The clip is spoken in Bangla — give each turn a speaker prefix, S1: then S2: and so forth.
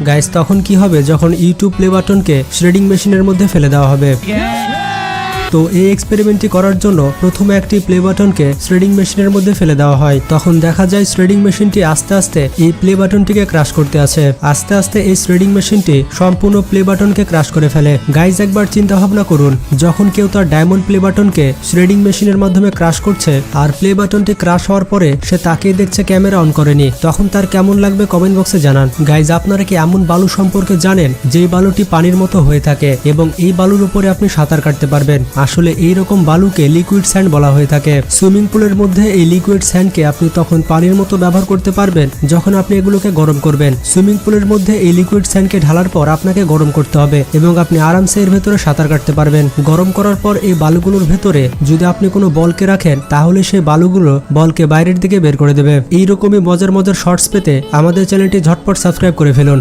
S1: গাইস তখন কি হবে যখন ইউটিউব প্লে বাটনকে শ্রেডিং মেশিনের মধ্যে ফেলে দেওয়া হবে। তো এই এক্সপেরিমেন্টটি করার জন্য প্রথমে একটি প্লে বাটনকে শ্রেডিং মেশিনের মধ্যে ফেলে দেওয়া হয়। তখন দেখা যায় শ্রেডিং মেশিনটি আস্তে আস্তে এই প্লে বাটনটিকে ক্রাশ করতে আছে। আস্তে আস্তে এই শ্রেডিং মেশিনটি সম্পূর্ণ প্লে বাটনকে ক্রাশ করে ফেলে। গাইজ একবার চিন্তা ভাবনা করুন, যখন কেউ তার ডায়মন্ড প্লে বাটনকে শ্রেডিং মেশিনের মাধ্যমে ক্রাশ করছে আর প্লে বাটনটি ক্রাশ হওয়ার পরে সে তাকিয়ে দেখছে ক্যামেরা অন করেনি, তখন তার কেমন লাগবে কমেন্ট বক্সে জানান। গাইজ আপনারা কি এমন বালু সম্পর্কে জানেন যেই বালুটি পানির মতো হয়ে থাকে এবং এই বালুর উপরে আপনি সাঁতার কাটতে পারবেন? আসলে এইরকম বালুকে লিকুইড স্যান্ড বলা হয়ে থাকে। সুইমিং পুলের মধ্যে এই লিকুইড স্যান্ডকে আপনি তখন পানির মতো ব্যবহার করতে পারবেন যখন আপনি এগুলোকে গরম করবেন। সুইমিং পুলের মধ্যে এই লিকুইড স্যান্ডকে ঢালার পর আপনাকে গরম করতে হবে এবং আপনি আরামসে এর ভেতরে সাঁতার কাটতে পারবেন। গরম করার পর এই বালুগুলোর ভেতরে যদি আপনি কোনো বলকে রাখেন তাহলে সেই বালুগুলো বলকে বাইরের দিকে বের করে দেবে। এইরকমই মজার মজার শর্টস পেতে আমাদের চ্যানেলটি ঝটপট সাবস্ক্রাইব করে ফেলুন।